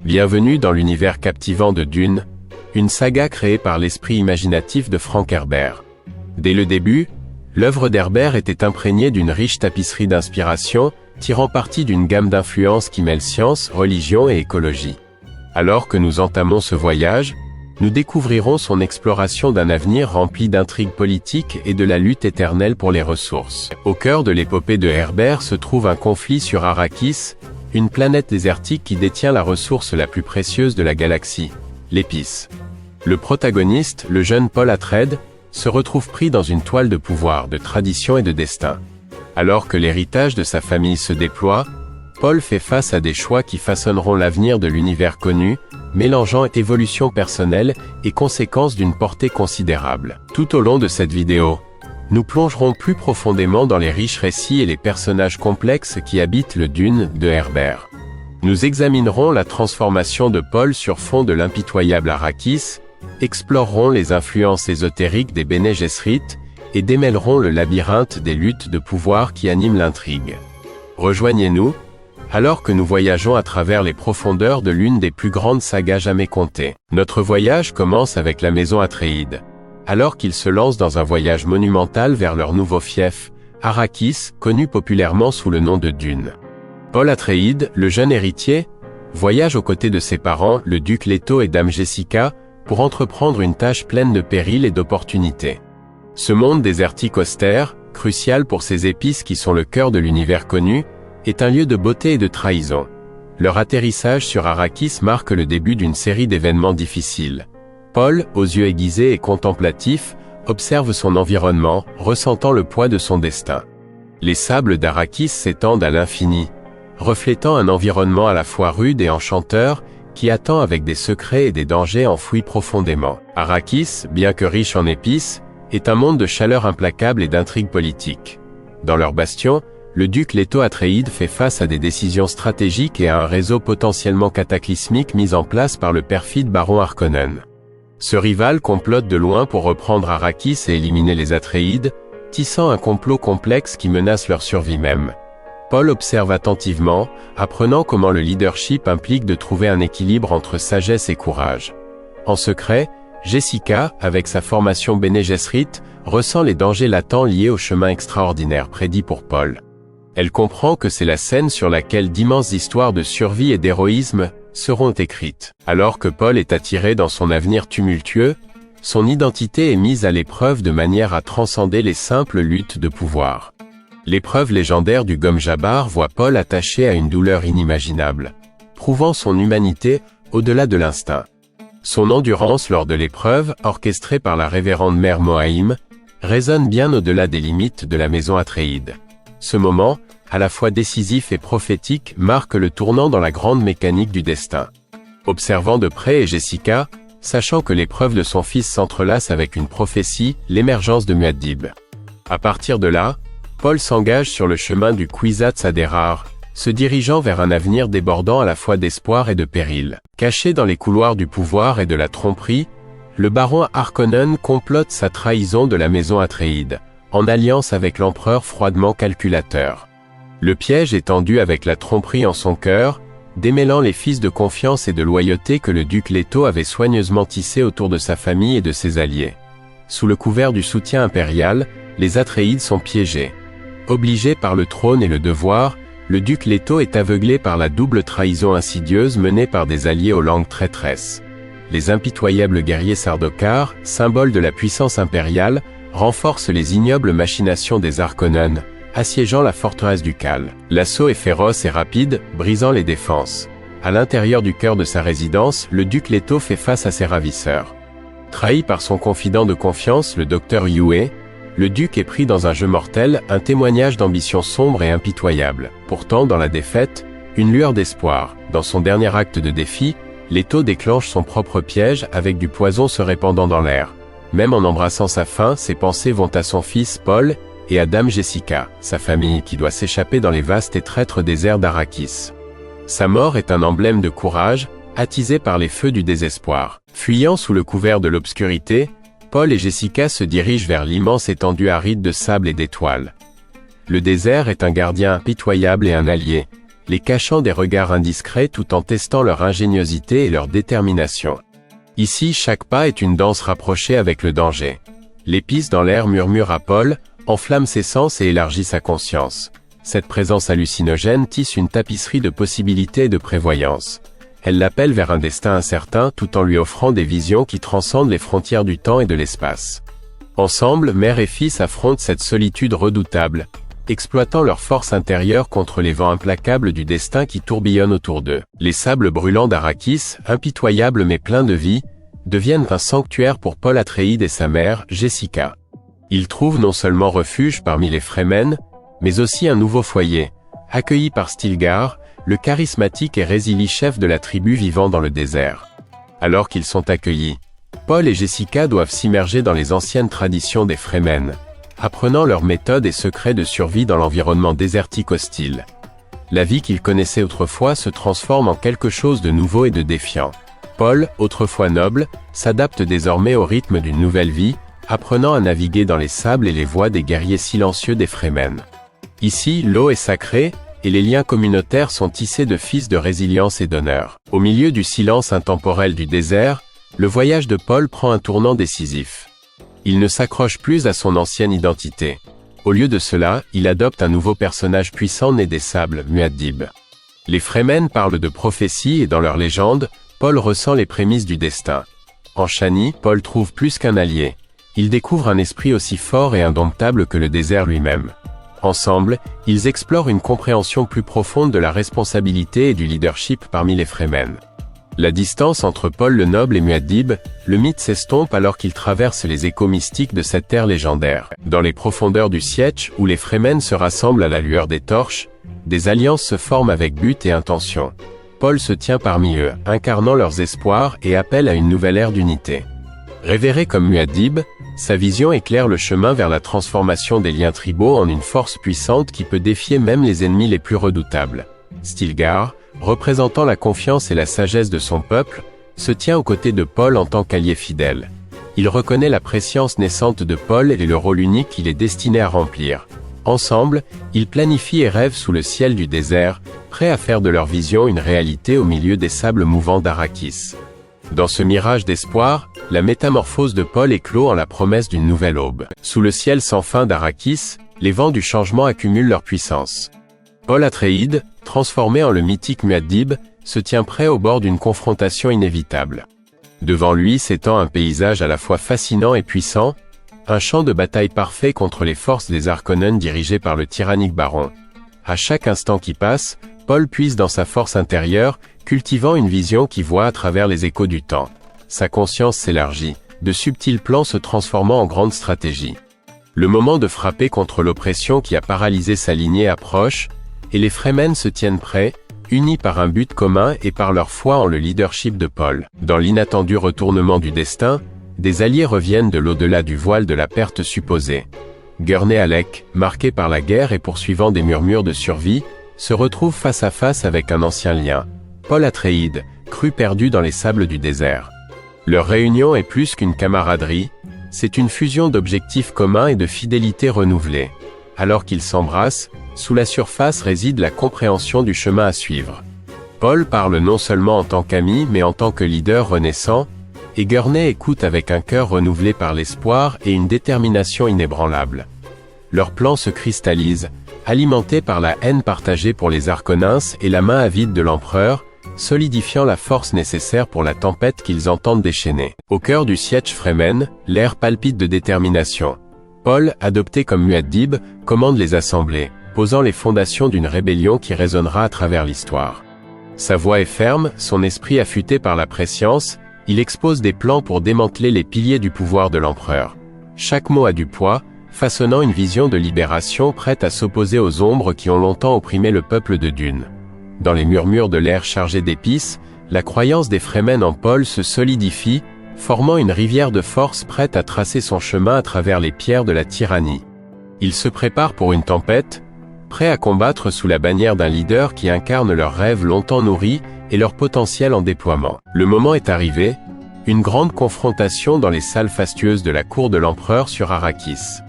Bienvenue dans l'univers captivant de Dune, une saga créée par l'esprit imaginatif de Frank Herbert. Dès le début, l'œuvre d'Herbert était imprégnée d'une riche tapisserie d'inspiration, tirant parti d'une gamme d'influences qui mêlent science, religion et écologie. Alors que nous entamons ce voyage, nous découvrirons son exploration d'un avenir rempli d'intrigues politiques et de la lutte éternelle pour les ressources. Au cœur de l'épopée de Herbert se trouve un conflit sur Arrakis, une planète désertique qui détient la ressource la plus précieuse de la galaxie, l'épice. Le protagoniste, le jeune Paul Atreides, se retrouve pris dans une toile de pouvoir, de tradition et de destin. Alors que l'héritage de sa famille se déploie, Paul fait face à des choix qui façonneront l'avenir de l'univers connu, mélangeant évolution personnelle et conséquences d'une portée considérable. Tout au long de cette vidéo, nous plongerons plus profondément dans les riches récits et les personnages complexes qui habitent le Dune de Herbert. Nous examinerons la transformation de Paul sur fond de l'impitoyable Arrakis, explorerons les influences ésotériques des Bene Gesserit et démêlerons le labyrinthe des luttes de pouvoir qui animent l'intrigue. Rejoignez-nous, alors que nous voyageons à travers les profondeurs de l'une des plus grandes sagas jamais contées. Notre voyage commence avec la maison Atreides, alors qu'ils se lancent dans un voyage monumental vers leur nouveau fief, Arrakis, connu populairement sous le nom de Dune. Paul Atreides, le jeune héritier, voyage aux côtés de ses parents, le duc Leto et dame Jessica, pour entreprendre une tâche pleine de périls et d'opportunités. Ce monde désertique austère, crucial pour ces épices qui sont le cœur de l'univers connu, est un lieu de beauté et de trahison. Leur atterrissage sur Arrakis marque le début d'une série d'événements difficiles. Paul, aux yeux aiguisés et contemplatifs, observe son environnement, ressentant le poids de son destin. Les sables d'Arrakis s'étendent à l'infini, reflétant un environnement à la fois rude et enchanteur, qui attend avec des secrets et des dangers enfouis profondément. Arrakis, bien que riche en épices, est un monde de chaleur implacable et d'intrigues politiques. Dans leur bastion, le duc Leto Atreides fait face à des décisions stratégiques et à un réseau potentiellement cataclysmique mis en place par le perfide baron Harkonnen. Ce rival complote de loin pour reprendre Arrakis et éliminer les Atreides, tissant un complot complexe qui menace leur survie même. Paul observe attentivement, apprenant comment le leadership implique de trouver un équilibre entre sagesse et courage. En secret, Jessica, avec sa formation Bene Gesserit, ressent les dangers latents liés au chemin extraordinaire prédit pour Paul. Elle comprend que c'est la scène sur laquelle d'immenses histoires de survie et d'héroïsme seront écrites. Alors que Paul est attiré dans son avenir tumultueux, son identité est mise à l'épreuve de manière à transcender les simples luttes de pouvoir. L'épreuve légendaire du Gomme Jabbar voit Paul attaché à une douleur inimaginable, prouvant son humanité au-delà de l'instinct. Son endurance lors de l'épreuve, orchestrée par la révérende mère Mohaïm, résonne bien au-delà des limites de la maison Atreides. Ce moment, à la fois décisif et prophétique, marque le tournant dans la grande mécanique du destin. Observant de près et Jessica, sachant que l'épreuve de son fils s'entrelace avec une prophétie, l'émergence de Muad'Dib. À partir de là, Paul s'engage sur le chemin du Kwisatz Haderach, se dirigeant vers un avenir débordant à la fois d'espoir et de péril. Caché dans les couloirs du pouvoir et de la tromperie, le baron Harkonnen complote sa trahison de la maison Atreides, en alliance avec l'empereur froidement calculateur. Le piège est tendu avec la tromperie en son cœur, démêlant les fils de confiance et de loyauté que le duc Leto avait soigneusement tissés autour de sa famille et de ses alliés. Sous le couvert du soutien impérial, les Atreides sont piégés. Obligé par le trône et le devoir, le duc Leto est aveuglé par la double trahison insidieuse menée par des alliés aux langues traîtresses. Les impitoyables guerriers Sardaukar, symbole de la puissance impériale, renforcent les ignobles machinations des Harkonnen, assiégeant la forteresse du Cal. L'assaut est féroce et rapide, brisant les défenses. À l'intérieur du cœur de sa résidence, le duc Leto fait face à ses ravisseurs. Trahi par son confident de confiance, le docteur Yue, le duc est pris dans un jeu mortel, un témoignage d'ambition sombre et impitoyable. Pourtant, dans la défaite, une lueur d'espoir. Dans son dernier acte de défi, Leto déclenche son propre piège avec du poison se répandant dans l'air. Même en embrassant sa fin, ses pensées vont à son fils Paul et à dame Jessica, sa famille qui doit s'échapper dans les vastes et traîtres déserts d'Arrakis. Sa mort est un emblème de courage, attisé par les feux du désespoir. Fuyant sous le couvert de l'obscurité, Paul et Jessica se dirigent vers l'immense étendue aride de sable et d'étoiles. Le désert est un gardien impitoyable et un allié, les cachant des regards indiscrets tout en testant leur ingéniosité et leur détermination. Ici, chaque pas est une danse rapprochée avec le danger. L'épice dans l'air murmure à Paul, enflamme ses sens et élargit sa conscience. Cette présence hallucinogène tisse une tapisserie de possibilités et de prévoyance. Elle l'appelle vers un destin incertain tout en lui offrant des visions qui transcendent les frontières du temps et de l'espace. Ensemble, mère et fils affrontent cette solitude redoutable, exploitant leur force intérieure contre les vents implacables du destin qui tourbillonnent autour d'eux. Les sables brûlants d'Arrakis, impitoyables mais pleins de vie, deviennent un sanctuaire pour Paul Atréides et sa mère, Jessica. Ils trouvent non seulement refuge parmi les Fremen, mais aussi un nouveau foyer, accueilli par Stilgar, le charismatique et résiliant chef de la tribu vivant dans le désert. Alors qu'ils sont accueillis, Paul et Jessica doivent s'immerger dans les anciennes traditions des Fremen, apprenant leurs méthodes et secrets de survie dans l'environnement désertique hostile. La vie qu'ils connaissaient autrefois se transforme en quelque chose de nouveau et de défiant. Paul, autrefois noble, s'adapte désormais au rythme d'une nouvelle vie, apprenant à naviguer dans les sables et les voies des guerriers silencieux des Fremen. Ici, l'eau est sacrée, et les liens communautaires sont tissés de fils de résilience et d'honneur. Au milieu du silence intemporel du désert, le voyage de Paul prend un tournant décisif. Il ne s'accroche plus à son ancienne identité. Au lieu de cela, il adopte un nouveau personnage puissant né des sables, Muad'Dib. Les Fremen parlent de prophéties et dans leurs légendes, Paul ressent les prémices du destin. En Shani, Paul trouve plus qu'un allié. Il découvre un esprit aussi fort et indomptable que le désert lui-même. Ensemble, ils explorent une compréhension plus profonde de la responsabilité et du leadership parmi les Fremen. La distance entre Paul le Noble et Muad'Dib, le mythe s'estompe alors qu'ils traversent les échos mystiques de cette terre légendaire. Dans les profondeurs du Sietch, où les Fremen se rassemblent à la lueur des torches, des alliances se forment avec but et intention. Paul se tient parmi eux, incarnant leurs espoirs et appelle à une nouvelle ère d'unité. Révéré comme Muad'Dib, sa vision éclaire le chemin vers la transformation des liens tribaux en une force puissante qui peut défier même les ennemis les plus redoutables. Stilgar, représentant la confiance et la sagesse de son peuple, se tient aux côtés de Paul en tant qu'allié fidèle. Il reconnaît la préscience naissante de Paul et le rôle unique qu'il est destiné à remplir. Ensemble, ils planifient et rêvent sous le ciel du désert, prêts à faire de leur vision une réalité au milieu des sables mouvants d'Arrakis. Dans ce mirage d'espoir, la métamorphose de Paul éclot en la promesse d'une nouvelle aube. Sous le ciel sans fin d'Arrakis, les vents du changement accumulent leur puissance. Paul Atréides, transformé en le mythique Muad'Dib, se tient prêt au bord d'une confrontation inévitable. Devant lui s'étend un paysage à la fois fascinant et puissant, un champ de bataille parfait contre les forces des Harkonnen dirigées par le tyrannique baron. À chaque instant qui passe, Paul puise dans sa force intérieure, cultivant une vision qui voit à travers les échos du temps. Sa conscience s'élargit, de subtils plans se transformant en grandes stratégies. Le moment de frapper contre l'oppression qui a paralysé sa lignée approche, et les Fremen se tiennent prêts, unis par un but commun et par leur foi en le leadership de Paul. Dans l'inattendu retournement du destin, des alliés reviennent de l'au-delà du voile de la perte supposée. Gurney Halleck, marqué par la guerre et poursuivant des murmures de survie, se retrouve face à face avec un ancien lien, Paul Atréides, cru perdu dans les sables du désert. Leur réunion est plus qu'une camaraderie, c'est une fusion d'objectifs communs et de fidélité renouvelée. Alors qu'ils s'embrassent, sous la surface réside la compréhension du chemin à suivre. Paul parle non seulement en tant qu'ami mais en tant que leader renaissant, et Gurney écoute avec un cœur renouvelé par l'espoir et une détermination inébranlable. Leur plan se cristallise, alimenté par la haine partagée pour les Harkonnens et la main avide de l'empereur, solidifiant la force nécessaire pour la tempête qu'ils entendent déchaîner. Au cœur du Sietch Fremen, l'air palpite de détermination. Paul, adopté comme Muad'Dib, commande les assemblées, posant les fondations d'une rébellion qui résonnera à travers l'histoire. Sa voix est ferme, son esprit affûté par la prescience, il expose des plans pour démanteler les piliers du pouvoir de l'empereur. Chaque mot a du poids, façonnant une vision de libération prête à s'opposer aux ombres qui ont longtemps opprimé le peuple de Dune. Dans les murmures de l'air chargé d'épices, la croyance des Fremen en Paul se solidifie, formant une rivière de force prête à tracer son chemin à travers les pierres de la tyrannie. Ils se préparent pour une tempête, prêts à combattre sous la bannière d'un leader qui incarne leurs rêves longtemps nourris et leur potentiel en déploiement. Le moment est arrivé, une grande confrontation dans les salles fastueuses de la cour de l'empereur sur Arrakis.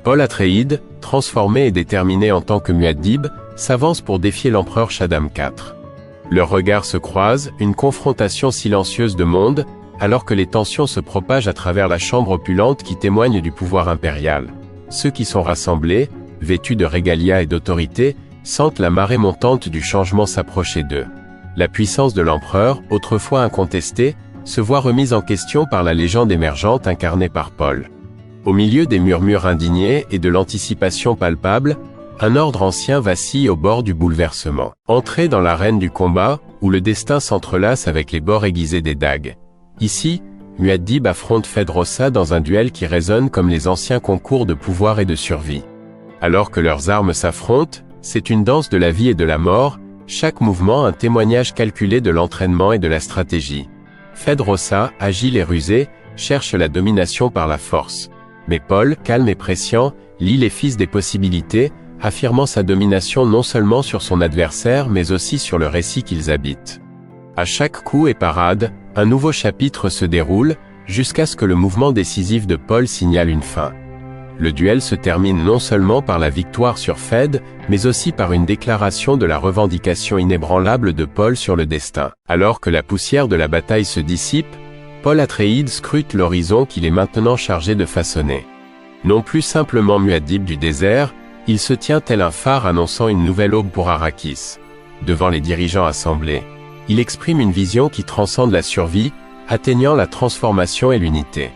Paul Atréides, transformé et déterminé en tant que Muad'Dib, s'avancent pour défier l'empereur Shaddam IV. Leurs regards se croisent, une confrontation silencieuse de mondes, alors que les tensions se propagent à travers la chambre opulente qui témoigne du pouvoir impérial. Ceux qui sont rassemblés, vêtus de régalia et d'autorité, sentent la marée montante du changement s'approcher d'eux. La puissance de l'empereur, autrefois incontestée, se voit remise en question par la légende émergente incarnée par Paul. Au milieu des murmures indignés et de l'anticipation palpable, un ordre ancien vacille au bord du bouleversement. Entré dans l'arène du combat, où le destin s'entrelace avec les bords aiguisés des dagues. Ici, Muad'Dib affronte Fed-Rossa dans un duel qui résonne comme les anciens concours de pouvoir et de survie. Alors que leurs armes s'affrontent, c'est une danse de la vie et de la mort, chaque mouvement un témoignage calculé de l'entraînement et de la stratégie. Fed-Rossa, agile et rusé, cherche la domination par la force. Mais Paul, calme et prescient, lit les fils des possibilités, affirmant sa domination non seulement sur son adversaire mais aussi sur le récit qu'ils habitent. À chaque coup et parade, un nouveau chapitre se déroule, jusqu'à ce que le mouvement décisif de Paul signale une fin. Le duel se termine non seulement par la victoire sur Fed, mais aussi par une déclaration de la revendication inébranlable de Paul sur le destin. Alors que la poussière de la bataille se dissipe, Paul Atréides scrute l'horizon qu'il est maintenant chargé de façonner. Non plus simplement Muad'Dib du désert, il se tient tel un phare annonçant une nouvelle aube pour Arrakis. Devant les dirigeants assemblés, il exprime une vision qui transcende la survie, atteignant la transformation et l'unité.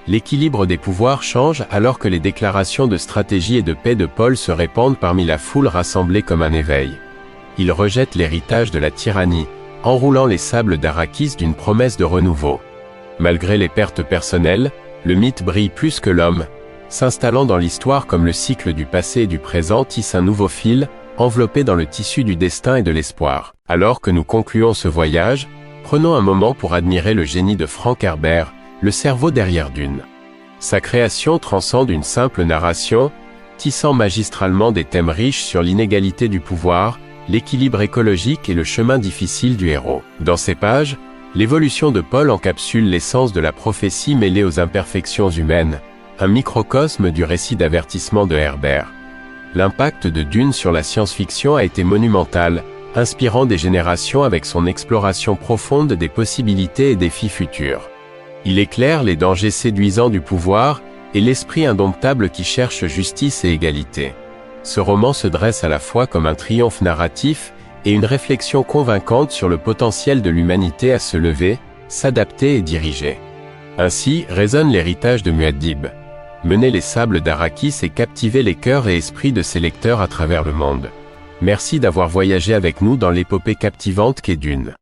L'équilibre des pouvoirs change alors que les déclarations de stratégie et de paix de Paul se répandent parmi la foule rassemblée comme un éveil. Il rejette l'héritage de la tyrannie, enroulant les sables d'Arrakis d'une promesse de renouveau. Malgré les pertes personnelles, le mythe brille plus que l'homme, s'installant dans l'histoire comme le cycle du passé et du présent tisse un nouveau fil, enveloppé dans le tissu du destin et de l'espoir. Alors que nous concluons ce voyage, prenons un moment pour admirer le génie de Frank Herbert, le cerveau derrière Dune. Sa création transcende une simple narration, tissant magistralement des thèmes riches sur l'inégalité du pouvoir, l'équilibre écologique et le chemin difficile du héros. Dans ces pages, l'évolution de Paul encapsule l'essence de la prophétie mêlée aux imperfections humaines, un microcosme du récit d'avertissement de Herbert. L'impact de Dune sur la science-fiction a été monumental, inspirant des générations avec son exploration profonde des possibilités et défis futurs. Il éclaire les dangers séduisants du pouvoir et l'esprit indomptable qui cherche justice et égalité. Ce roman se dresse à la fois comme un triomphe narratif et une réflexion convaincante sur le potentiel de l'humanité à se lever, s'adapter et diriger. Ainsi résonne l'héritage de Muad'Dib. Mener les sables d'Arrakis et captiver les cœurs et esprits de ses lecteurs à travers le monde. Merci d'avoir voyagé avec nous dans l'épopée captivante qu'est Dune.